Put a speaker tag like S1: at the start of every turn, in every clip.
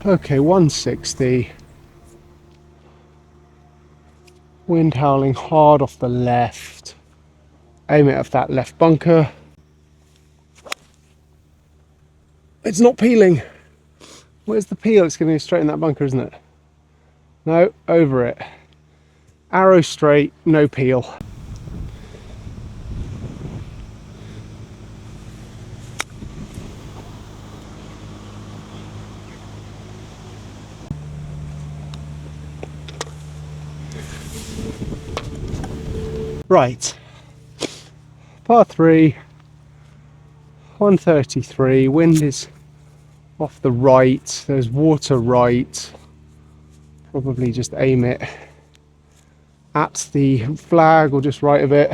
S1: Okay, 160. Wind howling hard off the left. Aim it at that left bunker. It's not peeling. Where's the peel? It's going to go straight in that bunker, isn't it? No, over it. Arrow straight, no peel. Right. Par 3, 133. Wind is off the right. There's water right. Probably just aim it at the flag or just right of it.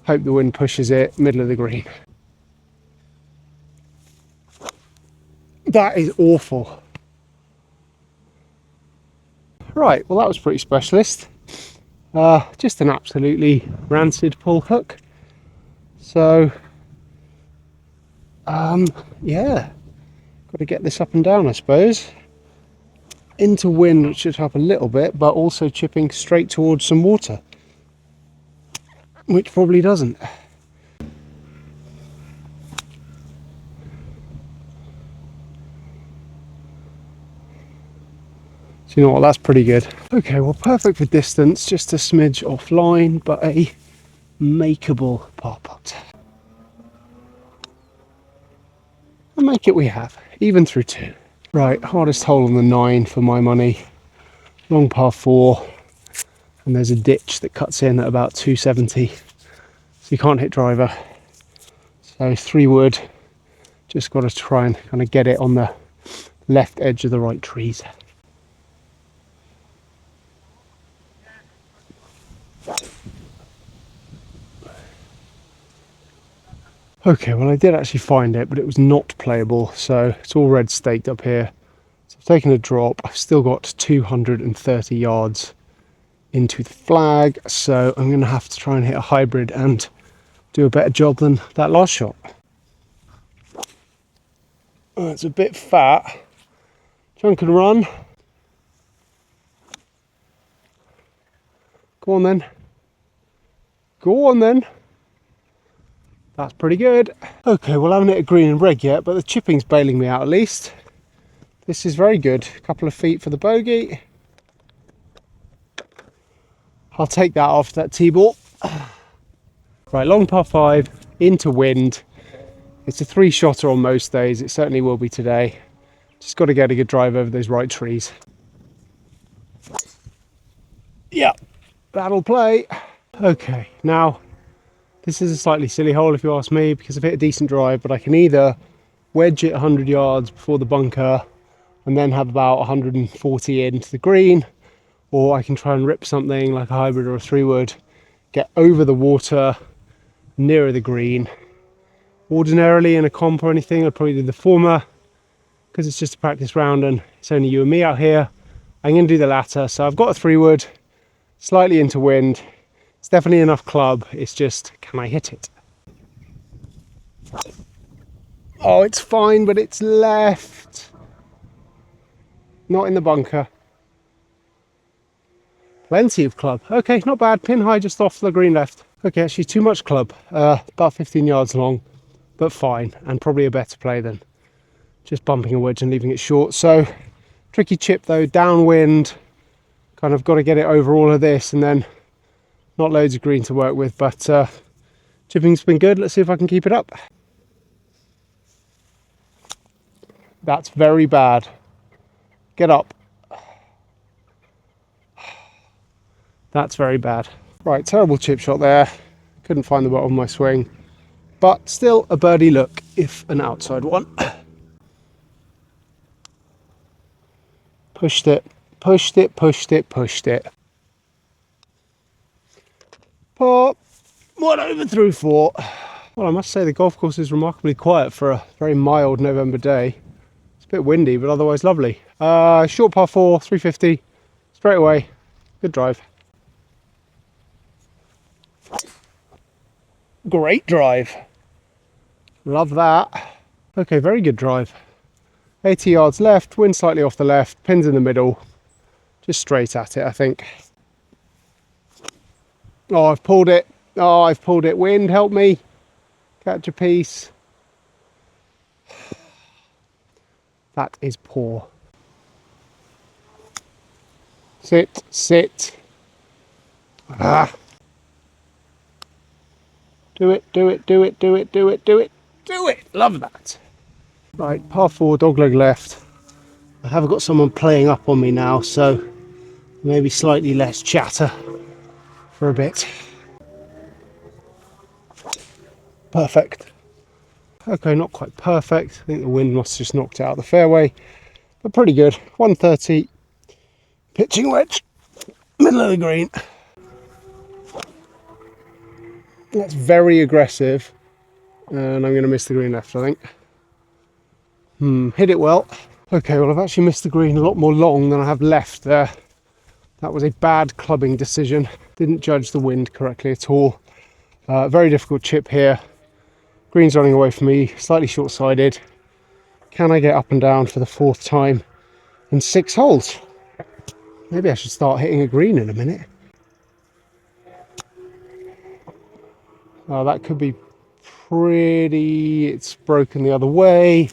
S1: Hope the wind pushes it, middle of the green. That is awful. Right, well that was pretty specialist. Just an absolutely rancid pull hook. So, yeah, got to get this up and down, I suppose. Into wind, which should help a little bit, but also chipping straight towards some water, which probably doesn't. So you know what, that's pretty good. Okay, well perfect for distance, just a smidge offline, but a makeable par putt. And make it we have, even through 2. Right, hardest hole on the 9 for my money. Long par 4, and there's a ditch that cuts in at about 270, so you can't hit driver. So 3 wood, just got to try and kind of get it on the left edge of the right trees. Okay, well I did actually find it, but it was not playable, so it's all red staked up here. So I've taken a drop. I've still got 230 yards into the flag, so I'm going to have to try and hit a hybrid and do a better job than that last shot. Oh, it's a bit fat. Chunk and run. Go on then. Go on then. That's pretty good. Okay, well I haven't hit a green and red yet, but the chipping's bailing me out at least. This is very good. A couple of feet for the bogey. I'll take that off that tee ball. Right, long par 5, into wind. It's a 3-shotter on most days. It certainly will be today. Just got to get a good drive over those right trees. Yeah, that'll play. Okay, now this is a slightly silly hole if you ask me, because I've hit a decent drive, but I can either wedge it 100 yards before the bunker and then have about 140 into the green, or I can try and rip something like a hybrid or a 3-wood, get over the water nearer the green. Ordinarily in a comp or anything, I'd probably do the former, because it's just a practice round and it's only you and me out here. I'm going to do the latter. So I've got a 3-wood, slightly into wind. It's definitely enough club. It's just, can I hit it? Oh, it's fine, but it's left. Not in the bunker. Plenty of club. Okay, not bad. Pin high just off the green left. Okay, actually too much club. About 15 yards long, but fine. And probably a better play than just bumping a wedge and leaving it short. So, tricky chip though, downwind. Kind of got to get it over all of this, and then not loads of green to work with, but chipping's been good. Let's see if I can keep it up. That's very bad. Get up. That's very bad. Right, terrible chip shot there. Couldn't find the bottom of my swing, but still a birdie look, if an outside one. Pushed it, pushed it, pushed it, pushed it. Par 1 over through 4. Well, I must say the golf course is remarkably quiet for a very mild November day. It's a bit windy, but otherwise lovely. Short par 4, 350, straight away. Good drive. Great drive. Love that. Okay, very good drive. 80 yards left, wind slightly off the left, pins in the middle. Just straight at it, I think. Oh, I've pulled it. Oh, I've pulled it. Wind, help me. Catch a piece. That is poor. Sit, sit. Ah. Do it, do it, do it, do it, do it, do it, do it. Love that. Right, par 4, dogleg left. I have got someone playing up on me now, so maybe slightly less chatter for a bit. Perfect. Okay, not quite perfect. I think the wind must have just knocked it out of the fairway, but pretty good. 130, pitching wedge, middle of the green. That's very aggressive, and I'm going to miss the green left, I think. Hit it well. Okay, well, I've actually missed the green a lot more long than I have left there. That was a bad clubbing decision. Didn't judge the wind correctly at all. Very difficult chip here. Green's running away from me, slightly short-sided. Can I get up and down for the 4th time in 6 holes? Maybe I should start hitting a green in a minute. Oh, that could be pretty... It's broken the other way.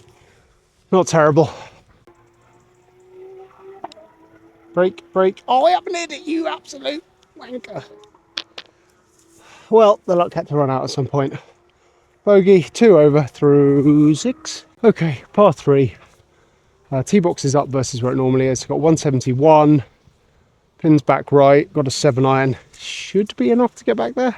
S1: Not terrible. Break, break. Oh, I haven't hit it, you absolute wanker. Well, the luck had to run out at some point. Bogey, 2 over through 6. Okay, par 3. Tee box is up versus where it normally is. Got 171. Pins back right. Got a 7 iron. Should be enough to get back there.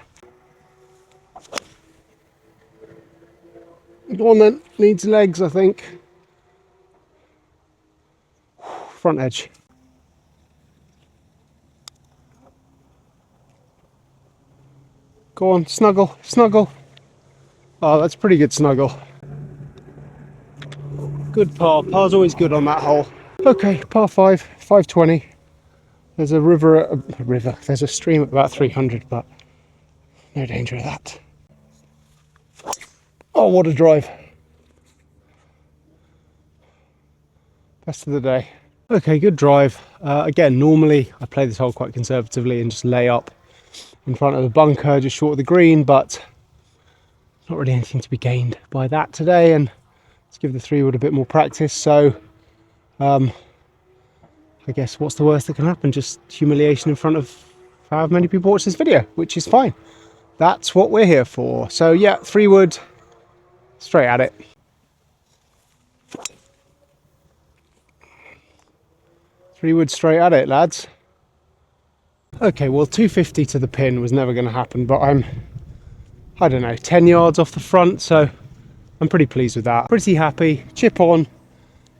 S1: Go on then. Needs legs, I think. Front edge. Go on, snuggle, snuggle. Oh, that's pretty good snuggle. Good par. Par's always good on that hole. Okay, par 5, 520. There's a river, there's a stream at about 300, but no danger of that. Oh, what a drive. Best of the day. Okay, good drive. Again, normally I play this hole quite conservatively and just lay up in front of the bunker, just short of the green, but not really anything to be gained by that today, and let's give the 3-wood a bit more practice. So I guess what's the worst that can happen? Just humiliation in front of however many people watch this video, which is fine. That's what we're here for. So yeah, 3-wood, straight at it. Three-wood straight at it, lads. Okay, well, 250 to the pin was never going to happen, but I don't know, 10 yards off the front, so I'm pretty pleased with that. Pretty happy. Chip on,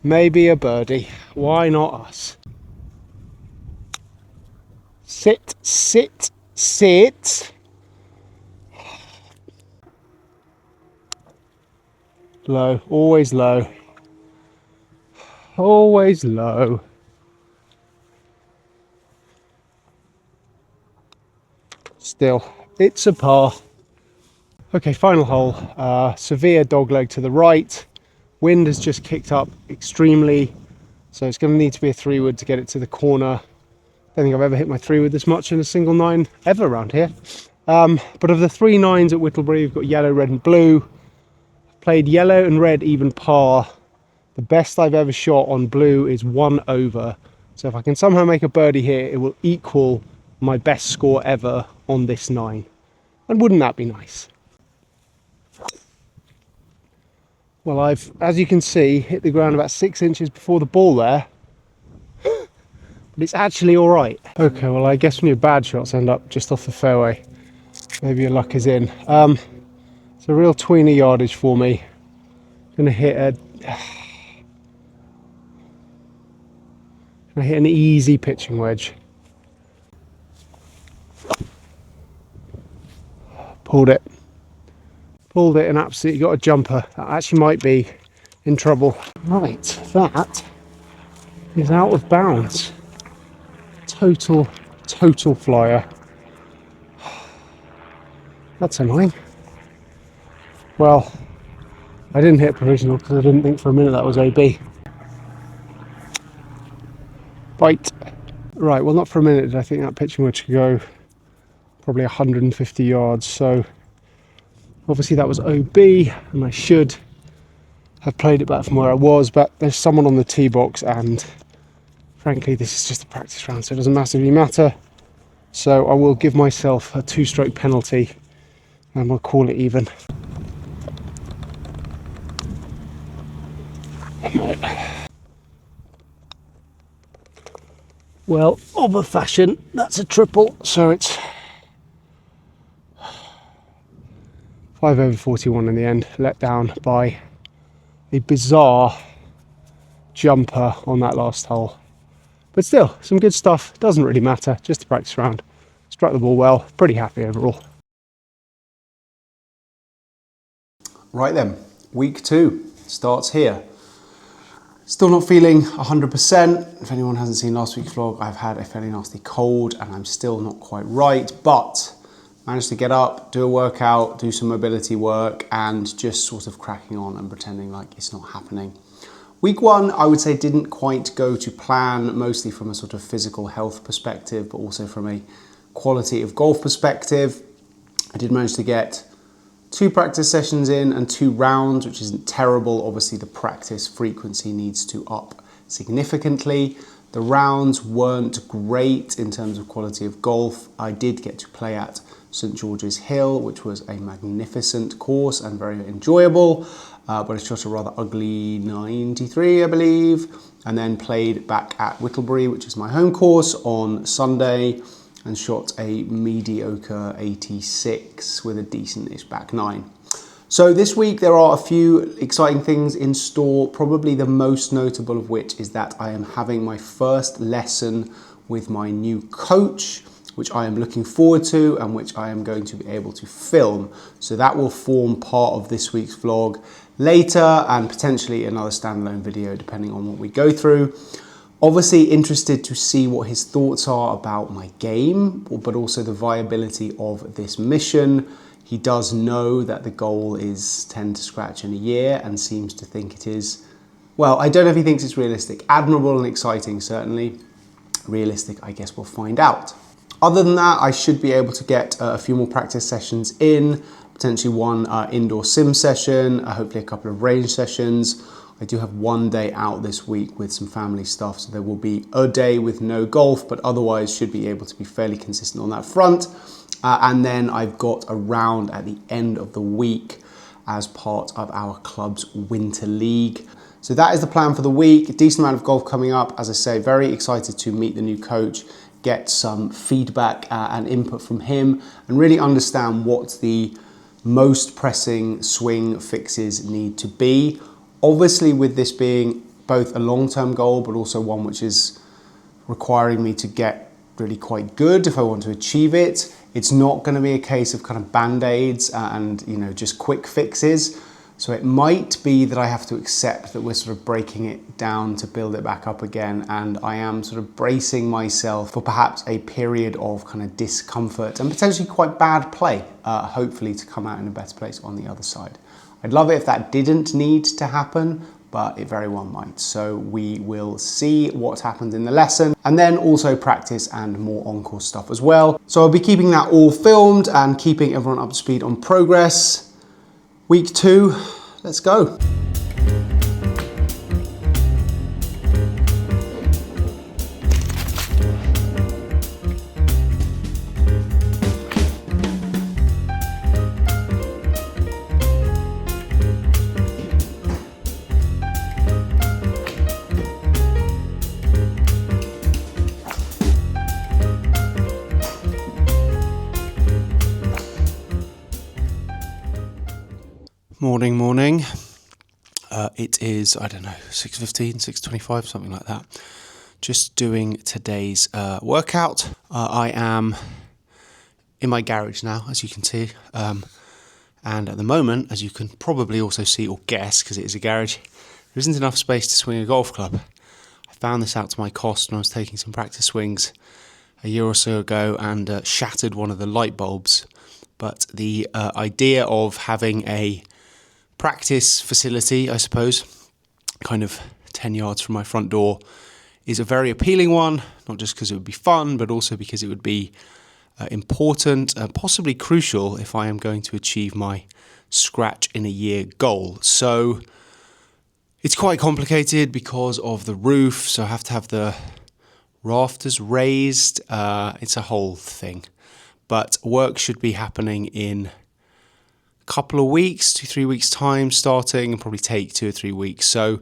S1: maybe a birdie. Why not us? Sit, sit, sit. Low, always low. Always low. Still, it's a par. Okay, final hole. Severe dogleg to the right. Wind has just kicked up extremely, so it's going to need to be a 3-wood to get it to the corner. I don't think I've ever hit my 3-wood this much in a single 9 ever around here. But of the 3 9s at Whittlebury, we've got yellow, red and blue. Played yellow and red even par. The best I've ever shot on blue is 1 over. So if I can somehow make a birdie here, it will equal my best score ever on this 9. And wouldn't that be nice? Well, I've, as you can see, hit the ground about 6 inches before the ball there. But it's actually all right. Okay, well, I guess when your bad shots end up just off the fairway, maybe your luck is in. It's a real tweener yardage for me. Gonna hit an easy pitching wedge. Pulled it and absolutely got a jumper. That actually might be in trouble. Right, that is out of bounds. Total flyer. That's annoying. Well, I didn't hit provisional because I didn't think for a minute that was OB. Bite. Right, well, not for a minute did I think that pitching wedge could go probably 150 yards. So obviously that was OB, and I should have played it back from where I was, but there's someone on the tee box, and frankly, this is just a practice round, so it doesn't massively matter. So I will give myself a 2-stroke penalty, and we'll call it even. Well, of a fashion, that's a triple, so it's 5 over 41 in the end, let down by a bizarre jumper on that last hole. But still, some good stuff. Doesn't really matter, just a practice round. Struck the ball well, pretty happy overall.
S2: Right then, week 2 starts here. Still not feeling 100%. If anyone hasn't seen last week's vlog, I've had a fairly nasty cold and I'm still not quite right, but managed to get up, do a workout, do some mobility work, and just sort of cracking on and pretending like it's not happening. Week 1, I would say, didn't quite go to plan, mostly from a sort of physical health perspective, but also from a quality of golf perspective. I did manage to get 2 practice sessions in and 2 rounds, which isn't terrible. Obviously, the practice frequency needs to up significantly. The rounds weren't great in terms of quality of golf. I did get to play at St George's Hill, which was a magnificent course and very enjoyable, but I shot a rather ugly 93, I believe, and then played back at Whittlebury, which is my home course, on Sunday, and shot a mediocre 86 with a decent-ish back 9. So this week there are a few exciting things in store, probably the most notable of which is that I am having my first lesson with my new coach, which I am looking forward to and which I am going to be able to film. So that will form part of this week's vlog later, and potentially another standalone video depending on what we go through. Obviously interested to see what his thoughts are about my game, but also the viability of this mission. He does know that the goal is 10 to scratch in a year and seems to think it is, well, I don't know if he thinks it's realistic. Admirable and exciting, certainly. Realistic, I guess we'll find out. Other than that, I should be able to get a few more practice sessions in, potentially one indoor sim session, hopefully a couple of range sessions. I do have one day out this week with some family stuff, so there will be a day with no golf, but otherwise should be able to be fairly consistent on that front. And then I've got a round at the end of the week as part of our club's winter league. So that is the plan for the week. A decent amount of golf coming up. As I say, very excited to meet the new coach, get some feedback and input from him, and really understand what the most pressing swing fixes need to be. Obviously, with this being both a long-term goal, but also one which is requiring me to get really quite good if I want to achieve it, it's not going to be a case of kind of band-aids and, you know, just quick fixes. So it might be that I have to accept that we're sort of breaking it down to build it back up again, and I am sort of bracing myself for perhaps a period of kind of discomfort and potentially quite bad play, hopefully to come out in a better place on the other side. I'd love it if that didn't need to happen, but it very well might. So we will see what happens in the lesson, and then also practice and more on-course stuff as well. So I'll be keeping that all filmed and keeping everyone up to speed on progress. Week 2, let's go. Morning. It is, I don't know, 6:15, 6:25, something like that. Just doing today's workout. I am in my garage now, as you can see. And at the moment, as you can probably also see or guess, because it is a garage, there isn't enough space to swing a golf club. I found this out to my cost when I was taking some practice swings a year or so ago and shattered one of the light bulbs. But the idea of having a practice facility, I suppose, kind of 10 yards from my front door, is a very appealing one, not just because it would be fun, but also because it would be important and possibly crucial if I am going to achieve my scratch in a year goal. So it's quite complicated because of the roof, so I have to have the rafters raised. It's a whole thing, but work should be happening in a couple of weeks, 2-3 weeks time starting, and probably take 2 or 3 weeks. So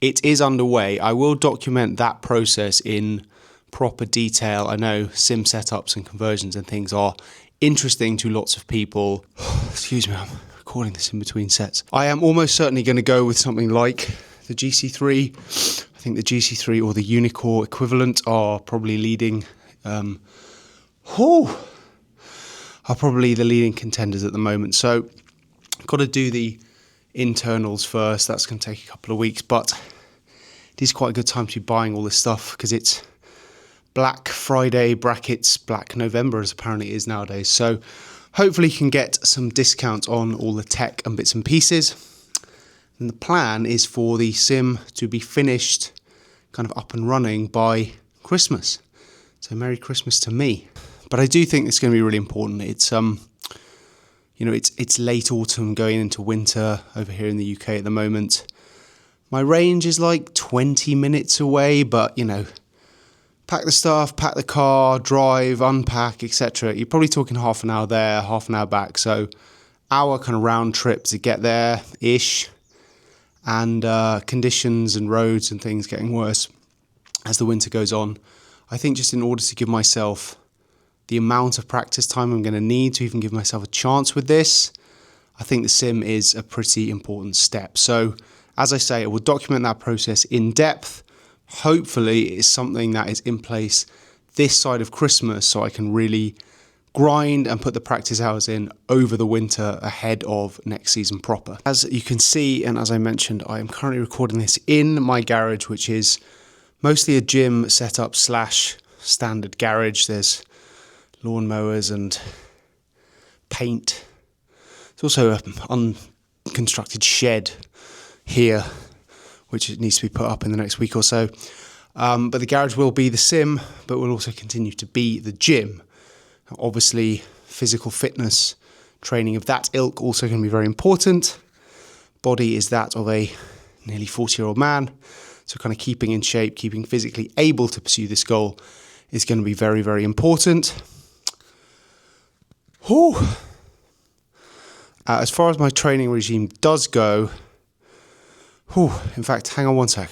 S2: it is underway. I will document that process in proper detail. I know sim setups and conversions and things are interesting to lots of people. Excuse me, I'm recording this in between sets. I am almost certainly going to go with something like the GC3. I think the GC3 or the Unicore equivalent are probably are probably the leading contenders at the moment. So I've got to do the internals first. That's going to take a couple of weeks, but it is quite a good time to be buying all this stuff because it's Black Friday brackets Black November, as apparently it is nowadays. So hopefully you can get some discounts on all the tech and bits and pieces. And the plan is for the sim to be finished, kind of up and running by Christmas. So Merry Christmas to me. But I do think it's going to be really important. It's it's late autumn going into winter over here in the UK at the moment. My range is like 20 minutes away, but pack the stuff, pack the car, drive, unpack, etc. You're probably talking half an hour there, half an hour back. So hour kind of round trip to get there-ish. And conditions and roads and things getting worse as the winter goes on. I think just in order to give myself the amount of practice time I'm going to need to even give myself a chance with this, I think the sim is a pretty important step. So as I say, I will document that process in depth. Hopefully it's something that is in place this side of Christmas so I can really grind and put the practice hours in over the winter ahead of next season proper. As you can see, and as I mentioned, I am currently recording this in my garage, which is mostly a gym setup / standard garage. There's lawnmowers and paint. There's also an unconstructed shed here, which needs to be put up in the next week or so. But the garage will be the sim, but will also continue to be the gym. Obviously, physical fitness training of that ilk also going to be very important. Body is that of a nearly 40-year-old man. So kind of keeping in shape, keeping physically able to pursue this goal is going to be very, very important. As far as my training regime does go, in fact, hang on one sec.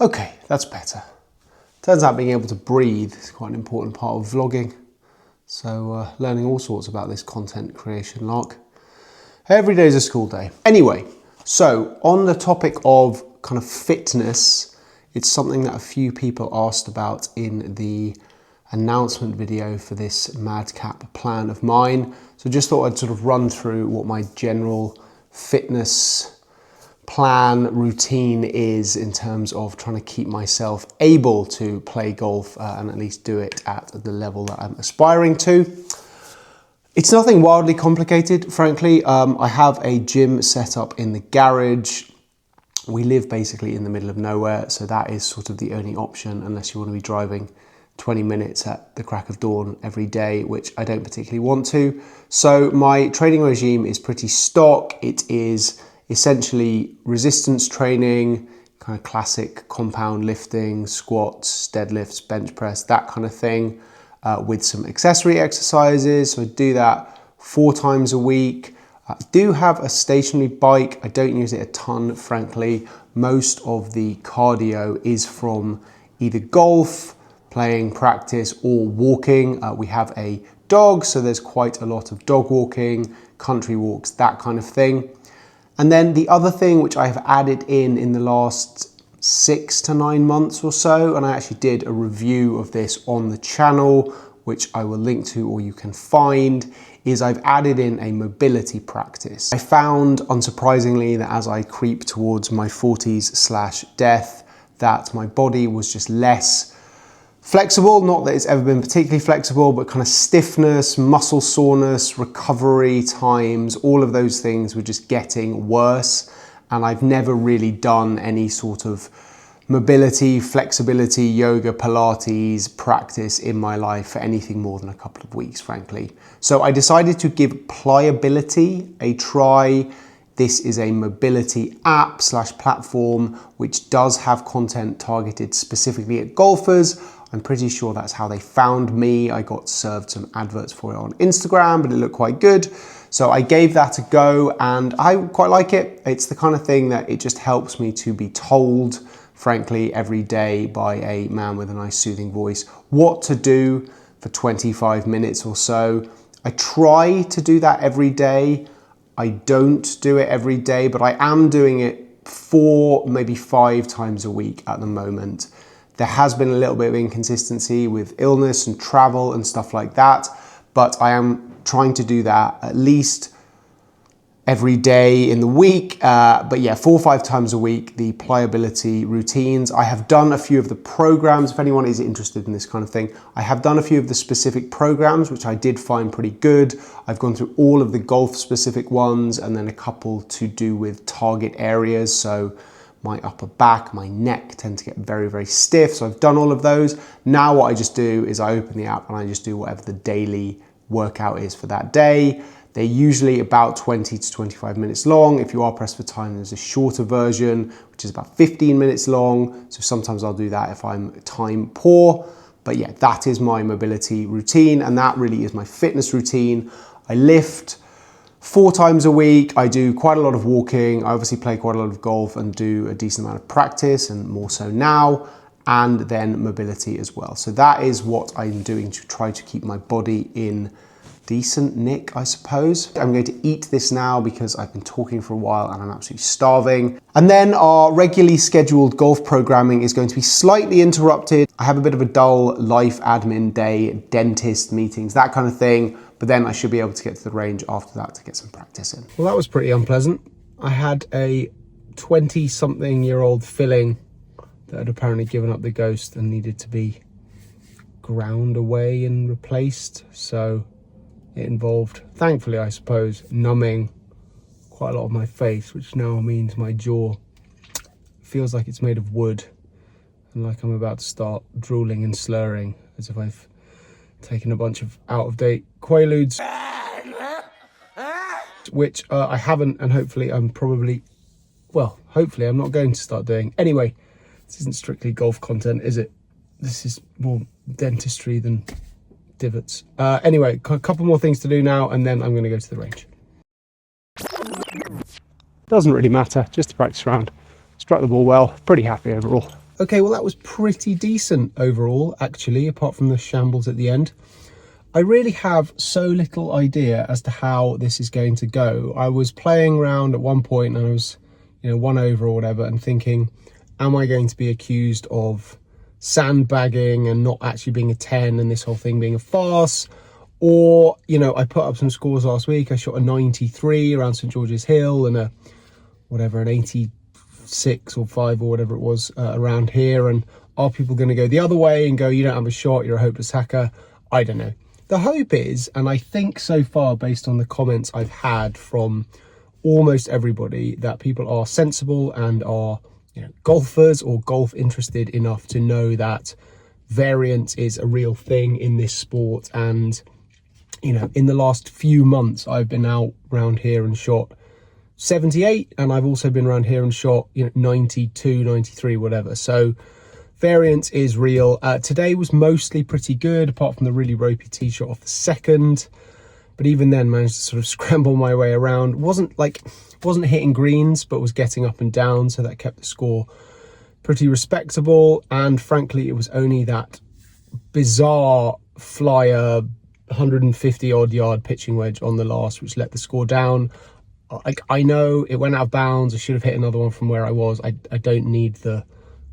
S2: Okay, that's better. Turns out being able to breathe is quite an important part of vlogging. So learning all sorts about this content creation lark. Every day is a school day. Anyway, so on the topic of kind of fitness, it's something that a few people asked about in the announcement video for this madcap plan of mine. So just thought I'd sort of run through what my general fitness plan routine is in terms of trying to keep myself able to play golf and at least do it at the level that I'm aspiring to. It's nothing wildly complicated, frankly. I have a gym set up in the garage. We live basically in the middle of nowhere, so that is sort of the only option unless you want to be driving 20 minutes at the crack of dawn every day, which I don't particularly want to. So my training regime is pretty stock. It is essentially resistance training, kind of classic compound lifting, squats, deadlifts, bench press, that kind of thing, with some accessory exercises. So I do that 4 times a week. I do have a stationary bike. I don't use it a ton, frankly. Most of the cardio is from either golf, playing practice, or walking. We have a dog, so there's quite a lot of dog walking, country walks, that kind of thing. And then the other thing which I have added in the last 6 to 9 months or so, and I actually did a review of this on the channel, which I will link to or you can find, is I've added in a mobility practice. I found, unsurprisingly, that as I creep towards my 40s / death, that my body was just less Flexible, not that it's ever been particularly flexible, but kind of stiffness, muscle soreness, recovery times, all of those things were just getting worse. And I've never really done any sort of mobility, flexibility, yoga, Pilates practice in my life for anything more than a couple of weeks, frankly. So I decided to give Pliability a try. This is a mobility app / platform which does have content targeted specifically at golfers. I'm pretty sure that's how they found me. I got served some adverts for it on Instagram, but it looked quite good. So I gave that a go and I quite like it. It's the kind of thing that it just helps me to be told, frankly, every day by a man with a nice soothing voice, what to do for 25 minutes or so. I try to do that every day. I don't do it every day, but I am doing it 4, maybe 5 times a week at the moment. There has been a little bit of inconsistency with illness and travel and stuff like that, but I am trying to do that at least every day in the week. But yeah, 4 or 5 times a week, the Pliability routines. I have done a few of the programs. If anyone is interested in this kind of thing, I have done a few of the specific programs, which I did find pretty good. I've gone through all of the golf specific ones and then a couple to do with target areas. So my upper back, my neck tend to get very, very stiff. So I've done all of those. Now what I just do is I open the app and I just do whatever the daily workout is for that day. They're usually about 20 to 25 minutes long. If you are pressed for time, there's a shorter version, which is about 15 minutes long. So sometimes I'll do that if I'm time poor. But yeah, that is my mobility routine. And that really is my fitness routine. I lift 4 times a week. I do quite a lot of walking. I obviously play quite a lot of golf and do a decent amount of practice, and more so now, and then mobility as well. So that is what I'm doing to try to keep my body in decent nick, I suppose. I'm going to eat this now because I've been talking for a while and I'm absolutely starving. And then our regularly scheduled golf programming is going to be slightly interrupted. I have a bit of a dull life admin day, dentist meetings, that kind of thing. But then I should be able to get to the range after that to get some practice in. Well, that was pretty unpleasant. I had a 20-something-year-old filling that had apparently given up the ghost and needed to be ground away and replaced. So it involved, thankfully, I suppose, numbing quite a lot of my face, which now means my jaw feels like it's made of wood and like I'm about to start drooling and slurring as if I've taken a bunch of out-of-date Quaaludes, which I haven't, and hopefully I'm probably, well, hopefully I'm not going to start doing. Anyway, this isn't strictly golf content, is it? This is more dentistry than divots. Anyway, a couple more things to do now, and then I'm going to go to the range.
S1: Doesn't really matter, just a practice round. Struck the ball well, pretty happy overall.
S2: Okay, well that was pretty decent overall, actually, apart from the shambles at the end. I really have so little idea as to how this is going to go. I was playing around at one point and I was, 1 over or whatever, and thinking, am I going to be accused of sandbagging and not actually being a 10 and this whole thing being a farce? Or, I put up some scores last week. I shot a 93 around St George's Hill and an 86 or 5 or whatever it was around here. And are people going to go the other way and go, you don't have a shot, you're a hopeless hacker? I don't know. The hope is, and I think so far based on the comments I've had from almost everybody, that people are sensible and are golfers or golf interested enough to know that variance is a real thing in this sport. And in the last few months I've been out around here and shot 78, and I've also been around here and shot 92, 93, whatever. So variance is real. Today was mostly pretty good, apart from the really ropey tee shot off the second, but even then managed to sort of scramble my way around. Wasn't hitting greens, but was getting up and down, so that kept the score pretty respectable. And frankly, it was only that bizarre flyer 150 odd yard pitching wedge on the last which let the score down. I know it went out of bounds. I should have hit another one from where I was. I don't need the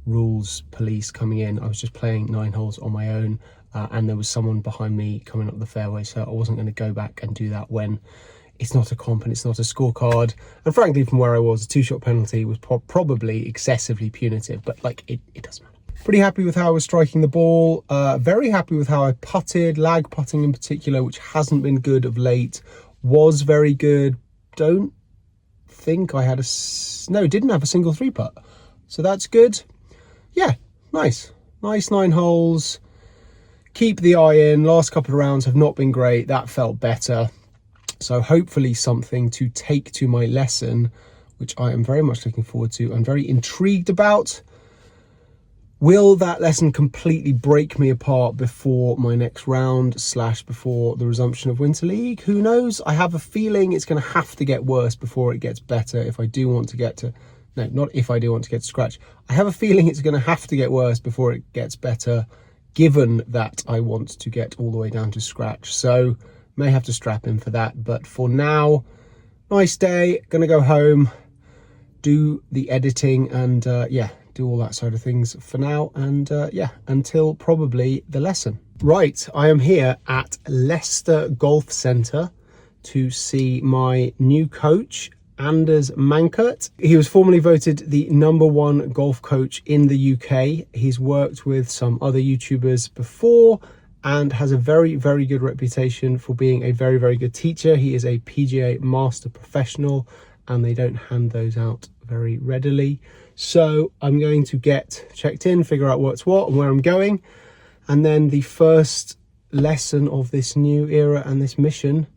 S2: rules police coming in. I was just playing 9 holes on my own, and there was someone behind me coming up the fairway, so I wasn't going to go back and do that when it's not a comp and it's not a scorecard. And frankly, from where I was, a 2-shot penalty was probably excessively punitive, but it doesn't matter.
S1: Pretty happy with how I was striking the ball. Very happy with how I putted. Lag putting in particular, which hasn't been good of late, was very good. Don't think I had didn't have a single 3-putt. So that's good. Yeah, nice 9 holes. Keep the eye in. Last couple of rounds have not been great. That felt better. So hopefully something to take to my lesson, which I am very much looking forward to and very intrigued about. Will that lesson completely break me apart before my next round / before the resumption of Winter League? Who knows? I have a feeling it's going to have to get worse before it gets better if I do want to get to... No, not if I do want to get to scratch. I have a feeling it's going to have to get worse before it gets better, given that I want to get all the way down to scratch. So may have to strap in for that. But for now, nice day. Going to go home, do the editing and do all that sort of things for now, and until probably the lesson. Right, I am here at Leicester Golf Centre to see my new coach, Anders Mankert. He was formerly voted the #1 golf coach in the UK. He's worked with some other YouTubers before and has a very, very good reputation for being a very, very good teacher. He is a PGA Master Professional, and they don't hand those out very readily. So I'm going to get checked in, figure out what's what and where I'm going. And then the first lesson of this new era and this mission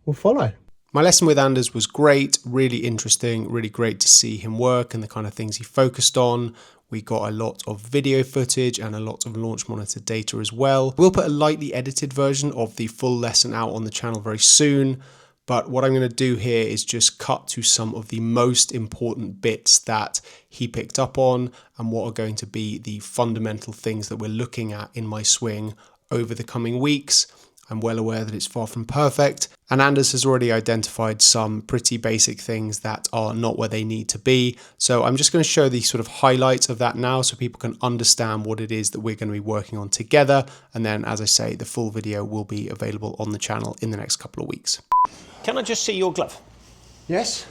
S1: will follow. My lesson with Anders was great, really interesting, really great to see him work and the kind of things he focused on. We got a lot of video footage and a lot of launch monitor data as well. We'll put a lightly edited version of the full lesson out on the channel very soon. But what I'm going to do here is just cut to some of the most important bits that he picked up on and what are going to be the fundamental things that we're looking at in my swing over the coming weeks. I'm well aware that it's far from perfect, and Anders has already identified some pretty basic things that are not where they need to be. So I'm just going to show the sort of highlights of that now so people can understand what it is that we're going to be working on together. And then, as I say, the full video will be available on the channel in the next couple of weeks.
S3: Can I just see your glove?
S1: Yes.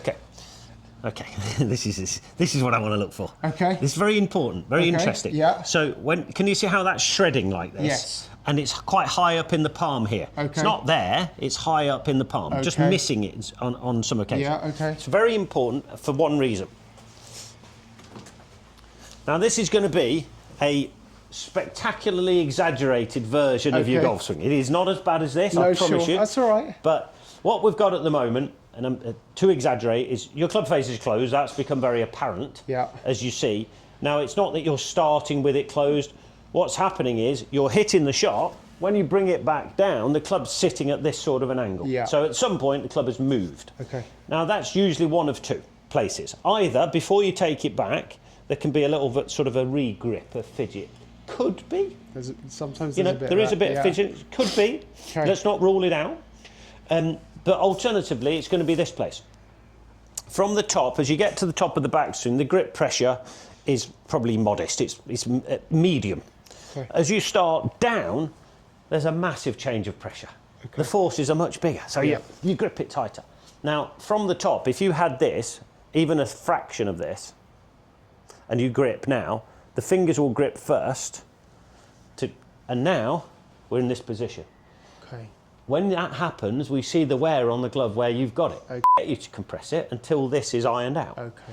S3: Okay. This is what I want to look for.
S1: Okay.
S3: It's very important, very interesting.
S1: Yeah.
S3: So can you see how that's shredding like this?
S1: Yes.
S3: And it's quite high up in the palm here.
S1: Okay.
S3: It's not there, it's high up in the palm.
S1: Okay.
S3: Just missing it on some occasions.
S1: Yeah, okay.
S3: It's very important for one reason. Now this is going to be a spectacularly exaggerated version of your golf swing. It is not as bad as this, I promise you.
S1: That's all right.
S3: But what we've got at the moment, and to exaggerate, is your club face is closed. That's become very apparent, as you see. Now, it's not that you're starting with it closed. What's happening is you're hitting the shot. When you bring it back down, the club's sitting at this sort of an angle.
S1: Yeah.
S3: So at some point, the club has moved.
S1: Okay.
S3: Now, that's usually one of two places. Either, before you take it back, there can be a little bit, sort of a re-grip, a fidget. Could be.
S1: Sometimes
S3: there is a bit of fidget. Could be. Okay. Let's not rule it out. But alternatively, it's going to be this place. From the top, as you get to the top of the backswing, the grip pressure is probably modest. It's medium. Okay. As you start down, there's a massive change of pressure. Okay. The forces are much bigger, so you grip it tighter. Now, from the top, if you had this, even a fraction of this, and you grip now, the fingers will grip first, and now we're in this position.
S1: Okay.
S3: When that happens, we see the wear on the glove where you've got it. Okay. Get you to compress it until this is ironed out.
S1: Okay.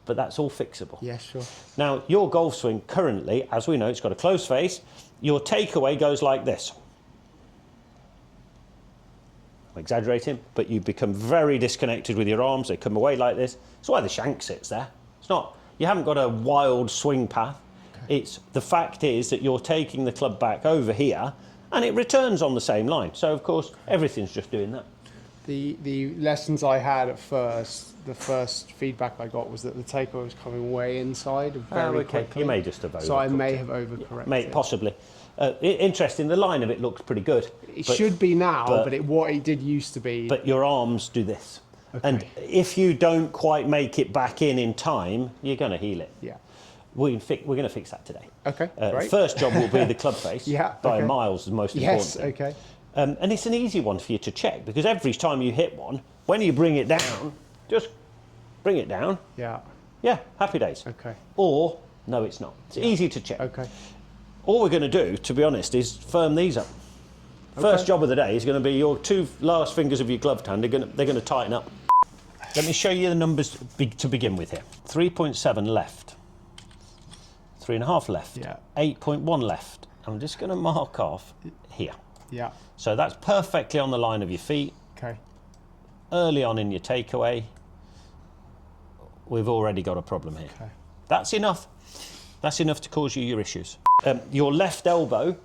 S3: But that's all fixable.
S1: Yeah, sure.
S3: Now, your golf swing currently, as we know, it's got a closed face. Your takeaway goes like this. I'm exaggerating, but you become very disconnected with your arms. They come away like this. That's why the shank sits there. It's not, you haven't got a wild swing path. Okay. It's, the fact is that you're taking the club back over here and it returns on the same line. So, of course, everything's just doing that.
S1: The lessons I had at first, the first feedback I got was that the takeaway was coming way inside very quickly.
S3: You may just have overcorrected.
S1: So I may have overcorrected.
S3: Possibly. Interesting, the line of it looks pretty good.
S1: It should be now, but what it did used to be.
S3: But your arms do this. Okay. And if you don't quite make it back in time, you're going to heal it.
S1: Yeah.
S3: We're going to fix that today.
S1: Okay, great.
S3: First job will be the club face. By miles the most important thing.
S1: Okay.
S3: And it's an easy one for you to check, because every time you hit one, when you bring it down, just bring it down.
S1: Yeah.
S3: Yeah, happy days.
S1: Okay.
S3: Or No, it's not. It's easy to check.
S1: Okay.
S3: All we're going to do, to be honest, is firm these up. First job of the day is going to be your 2 last fingers of your gloved hand. They're going to tighten up. Let me show you the numbers to begin with here. 3.7 left. 3.5 left.
S1: Yeah.
S3: 8.1 left. I'm just going to mark off here.
S1: Yeah.
S3: So that's perfectly on the line of your feet.
S1: Okay.
S3: Early on in your takeaway, we've already got a problem here.
S1: Okay.
S3: That's enough. That's enough to cause you your issues. Your left elbow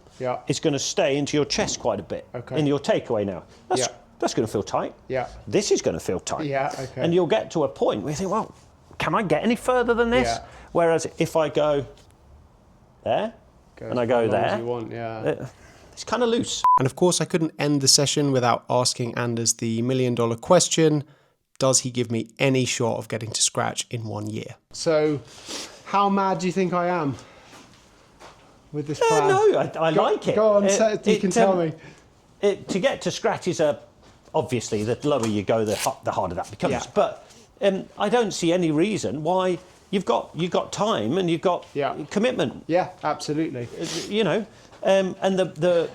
S3: is going to stay into your chest quite a bit in your takeaway now. That's going to feel tight.
S1: Yeah.
S3: This is going to feel tight.
S1: Yeah, okay.
S3: And you'll get to a point where you think, well, can I get any further than this?
S1: Yeah.
S3: Whereas if I go there and I go there,
S1: you want,
S3: it's kind of loose.
S2: And of course, I couldn't end the session without asking Anders the million-dollar question. Does he give me any shot of getting to scratch in 1 year?
S1: So, how mad do you think I am with this plan?
S3: No, I like it.
S1: Go on, you can tell me.
S3: To get to scratch is obviously the lower you go, the harder that becomes.
S1: Yeah.
S3: But I don't see any reason why you've got time and you've got commitment.
S1: Yeah, absolutely.
S3: You know, and the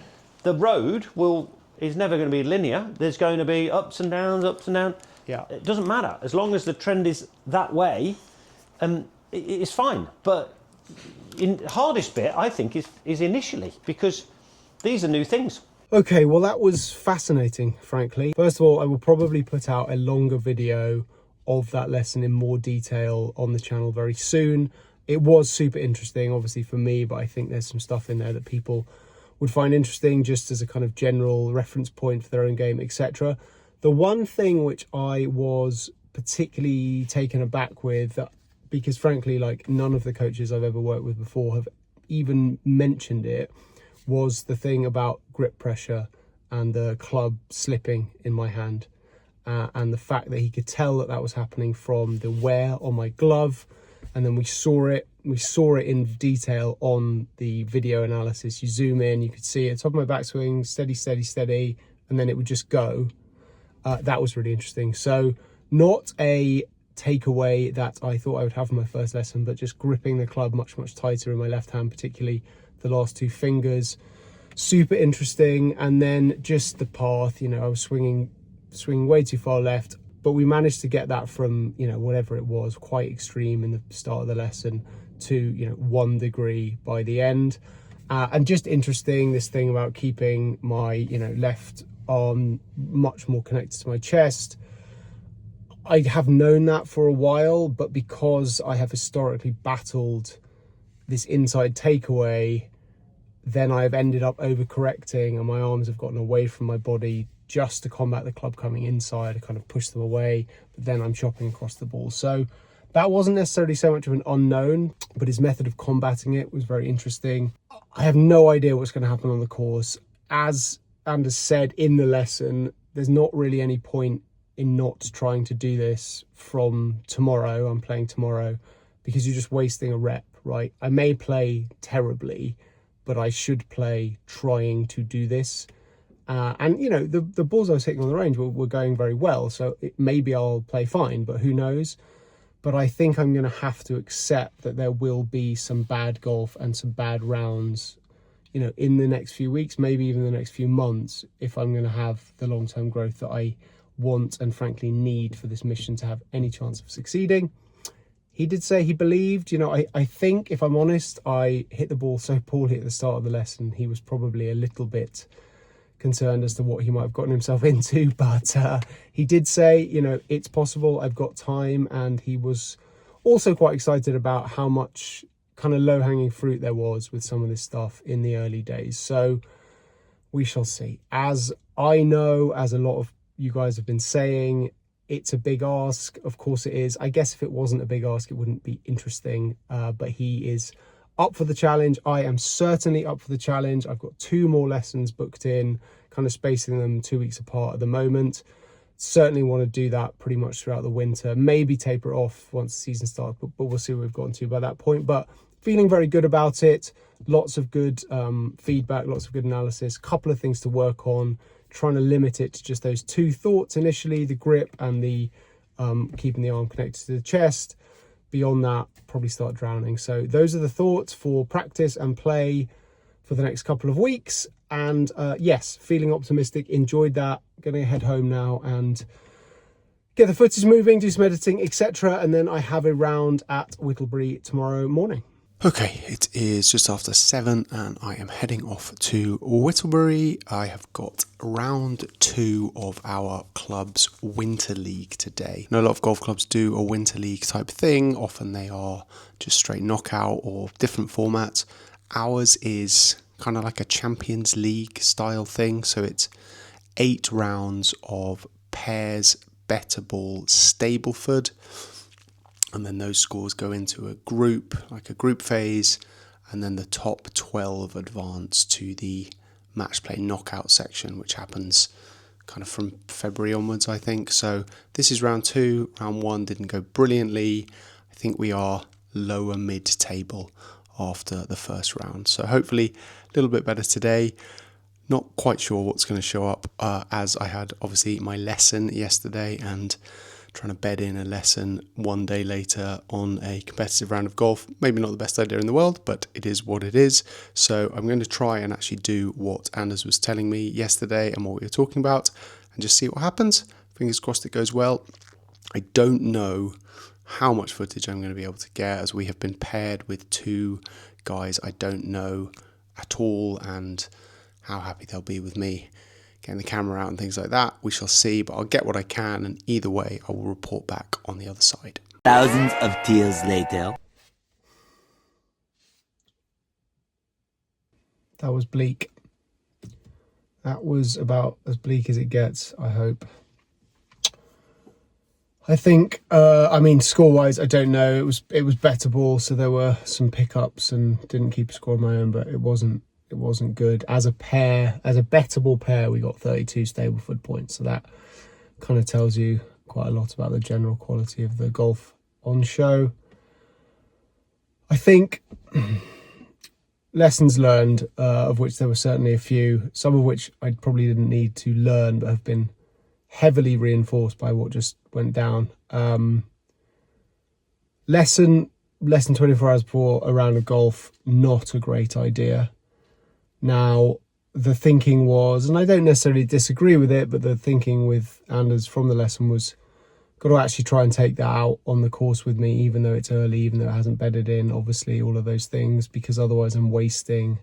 S3: road is never going to be linear. There's going to be ups and downs, ups and downs.
S1: Yeah.
S3: It doesn't matter as long as the trend is that way. It's fine. But the hardest bit, I think, is initially, because these are new things.
S1: Okay, well, that was fascinating, frankly. First of all, I will probably put out a longer video of that lesson in more detail on the channel very soon. It was super interesting, obviously, for me, but I think there's some stuff in there that people would find interesting just as a kind of general reference point for their own game, etc. The one thing which I was particularly taken aback with, because frankly, like, none of the coaches I've ever worked with before have even mentioned it, was the thing about grip pressure and the club slipping in my hand, and the fact that he could tell that was happening from the wear on my glove. And then we saw it in detail on the video analysis. You zoom in, you could see it top of my backswing, steady, steady, steady, and then it would just go. That was really interesting. So not a takeaway that I thought I would have in my first lesson, but just gripping the club much, much tighter in my left hand, particularly the last 2 fingers. Super interesting. And then just the path, you know, I was swinging way too far left, but we managed to get that from, you know, whatever it was, quite extreme in the start of the lesson to, you know, 1 degree by the end. And just interesting, this thing about keeping my, you know, left arm much more connected to my chest. I have known that for a while, but because I have historically battled this inside takeaway, then I've ended up overcorrecting and my arms have gotten away from my body just to combat the club coming inside. I kind of push them away, but then I'm chopping across the ball. So that wasn't necessarily so much of an unknown, but his method of combating it was very interesting. I have no idea what's going to happen on the course. As Anders said in the lesson, there's not really any point in not trying to do this from tomorrow. I'm playing tomorrow because you're just wasting a rep, right? I may play terribly, but I should play trying to do this. And, you know, the balls I was hitting on the range were going very well. So maybe I'll play fine, but who knows? But I think I'm going to have to accept that there will be some bad golf and some bad rounds, you know, in the next few weeks, maybe even the next few months, if I'm going to have the long-term growth that I want and frankly need for this mission to have any chance of succeeding. He did say he believed, you know, I think, if I'm honest, I hit the ball so poorly at the start of the lesson, he was probably a little bit concerned as to what he might have gotten himself into, but he did say, you know, it's possible, I've got time. And he was also quite excited about how much kind of low-hanging fruit there was with some of this stuff in the early days. So we shall see. As I know, as a lot of you guys have been saying, it's a big ask. Of course it is. I guess if it wasn't a big ask, it wouldn't be interesting, but he is up for the challenge. I am certainly up for the challenge. I've got 2 more lessons booked in, kind of spacing them 2 weeks apart at the moment. Certainly want to do that pretty much throughout the winter, maybe taper it off once the season starts, but we'll see what we've gotten to by that point. But feeling very good about it. Lots of good feedback, lots of good analysis, couple of things to work on, trying to limit it to just those 2 thoughts initially, the grip and the keeping the arm connected to the chest. beyond that, probably start drowning. So those are the thoughts for practice and play for the next couple of weeks. And yes, feeling optimistic, enjoyed that. Gonna head home now and get the footage moving, do some editing, etc. And then I have a round at Whittlebury tomorrow morning.
S2: Okay, it is just after 7 and I am heading off to Whittlebury. I have got round 2 of our club's winter league today. I know a lot of golf clubs do a winter league type thing. Often they are just straight knockout or different formats. Ours is kind of like a Champions League style thing. So it's 8 rounds of pairs, bettable, Stableford. And then those scores go into a group, like a group phase, and then the top 12 advance to the match play knockout section, which happens kind of from February onwards, I think. So this is round 2. Round 1 didn't go brilliantly. I think we are lower mid-table after the first round. So hopefully a little bit better today. Not quite sure what's going to show up, as I had obviously my lesson yesterday and trying to bed in a lesson one day later on a competitive round of golf. Maybe not the best idea in the world, but it is what it is. So I'm going to try and actually do what Anders was telling me yesterday and what we were talking about and just see what happens. Fingers crossed it goes well. I don't know how much footage I'm going to be able to get, as we have been paired with 2 guys I don't know at all and how happy they'll be with me getting the camera out and things like that. We shall see, but I'll get what I can, and either way I will report back on the other side.
S4: Thousands of tears later.
S1: That was bleak. That was about as bleak as it gets, I hope. I think, I mean, score-wise, I don't know. It was bettable, so there were some pickups and didn't keep a score of my own, but it wasn't good. As a pair, as a bettable pair, we got 32 Stableford points, so that kind of tells you quite a lot about the general quality of the golf on show. I think lessons learned, of which there were certainly a few, some of which I probably didn't need to learn, but have been heavily reinforced by what just went down. Lesson 24 hours before a round of golf, not a great idea. Now, the thinking was, and I don't necessarily disagree with it, but the thinking with Anders from the lesson was, got to actually try and take that out on the course with me, even though it's early, even though it hasn't bedded in, obviously, all of those things, because otherwise I'm wasting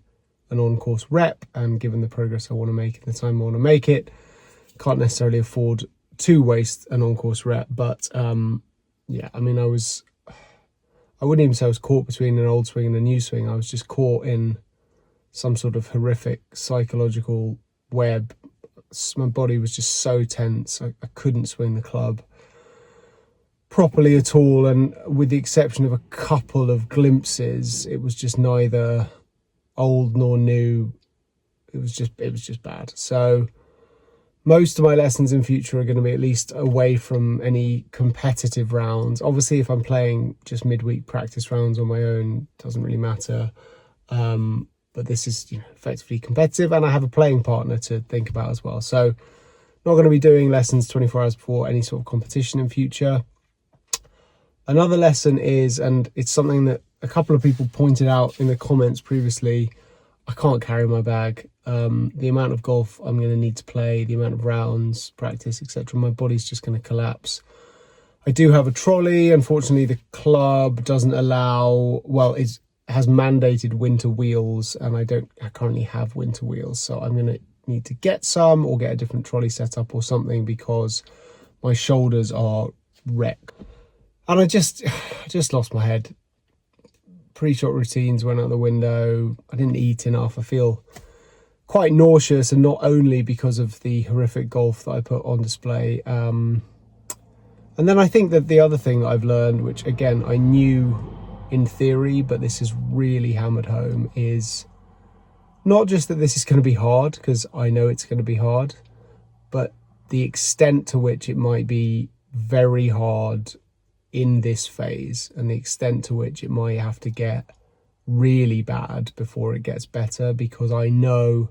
S1: an on-course rep, and given the progress I want to make and the time I want to make it, can't necessarily afford to waste an on-course rep. But yeah, I mean, I wouldn't even say I was caught between an old swing and a new swing. I was just caught in some sort of horrific psychological web. My body was just so tense. I couldn't swing the club properly at all, and with the exception of a couple of glimpses, it was just neither old nor new. It was just bad. So most of my lessons in future are going to be at least away from any competitive rounds. Obviously, if I'm playing just midweek practice rounds on my own, it doesn't really matter. But this is, effectively competitive, and I have a playing partner to think about as well. So not going to be doing lessons 24 hours before any sort of competition in future. Another lesson is, and it's something that a couple of people pointed out in the comments previously, I can't carry my bag. The amount of golf I'm going to need to play, the amount of rounds, practice, etc., my body's just going to collapse. I do have a trolley. Unfortunately, the club doesn't allow, well, it has mandated winter wheels, and I currently have winter wheels, so I'm going to need to get some or get a different trolley set up or something, because my shoulders are wrecked. And I just lost my head. Pre-shot routines went out the window. I didn't eat enough. I feel quite nauseous, and not only because of the horrific golf that I put on display. And then I think that the other thing that I've learned, which again I knew in theory, but this is really hammered home, is not just that this is going to be hard, because I know it's going to be hard, but the extent to which it might be very hard in this phase, and the extent to which it might have to get really bad before it gets better, because I know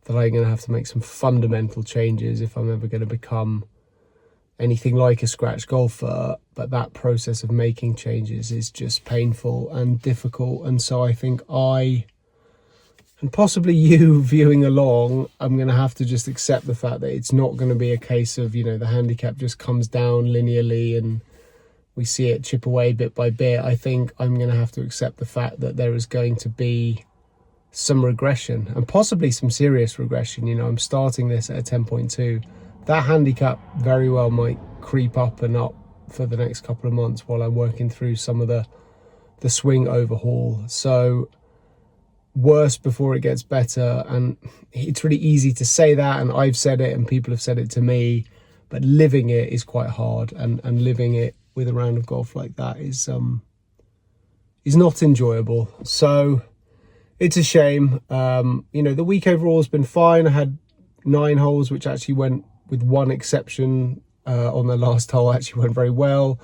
S1: that I'm going to have to make some fundamental changes if I'm ever going to become anything like a scratch golfer, but that process of making changes is just painful and difficult. And so I think I, and possibly you viewing along, I'm going to have to just accept the fact that it's not going to be a case of, you know, the handicap just comes down linearly and we see it chip away bit by bit. I think I'm going to have to accept the fact that there is going to be some regression, and possibly some serious regression. You know, I'm starting this at a 10.2. That handicap very well might creep up and up for the next couple of months while I'm working through some of the swing overhaul. So worse before it gets better, and it's really easy to say that, and I've said it and people have said it to me, but living it is quite hard, and living it with a round of golf like that is not enjoyable. So it's a shame. You know, the week overall has been fine. I had 9 holes, which actually went, with one exception, on the last hole, actually went very well,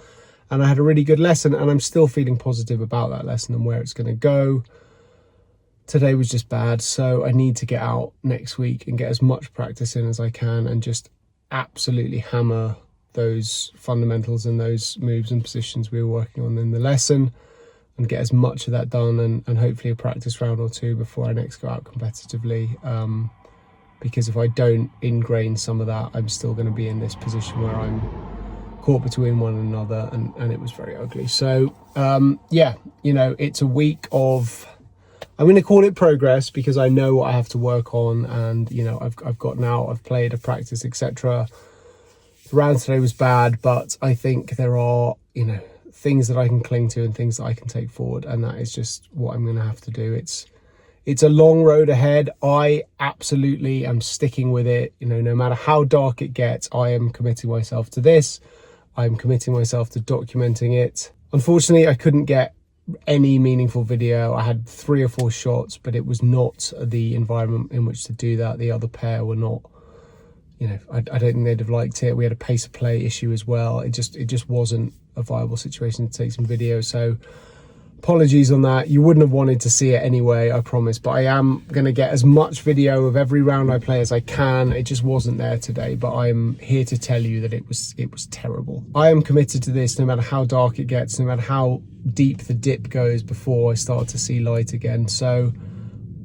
S1: and I had a really good lesson, and I'm still feeling positive about that lesson and where it's going to go. Today was just bad, so I need to get out next week and get as much practice in as I can and just absolutely hammer those fundamentals and those moves and positions we were working on in the lesson, and get as much of that done, and hopefully a practice round or 2 before I next go out competitively. Because if I don't ingrain some of that, I'm still going to be in this position where I'm caught between one another, and it was very ugly. So yeah, you know, it's a week of, I'm going to call it progress, because I know what I have to work on, and you know, I've gotten out, I've played, I've practiced, etc. The round today was bad, but I think there are, you know, things that I can cling to and things that I can take forward, and that is just what I'm going to have to do. It's a long road ahead. I absolutely am sticking with it. You know, no matter how dark it gets, I am committing myself to this. I'm committing myself to documenting it. Unfortunately, I couldn't get any meaningful video. I had 3 or 4 shots, but it was not the environment in which to do that. The other pair were not, you know, I don't think they'd have liked it. We had a pace of play issue as well. It just wasn't a viable situation to take some video. So apologies on that. You wouldn't have wanted to see it anyway, I promise, but I am going to get as much video of every round I play as I can. It just wasn't there today, but I'm here to tell you that it was terrible. I am committed to this no matter how dark it gets, no matter how deep the dip goes before I start to see light again. So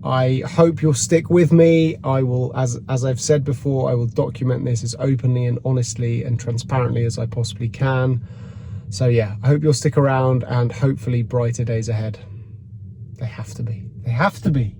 S1: I hope you'll stick with me. I will, as I've said before, I will document this as openly and honestly and transparently as I possibly can. So yeah, I hope you'll stick around, and hopefully brighter days ahead. They have to be. They have to be.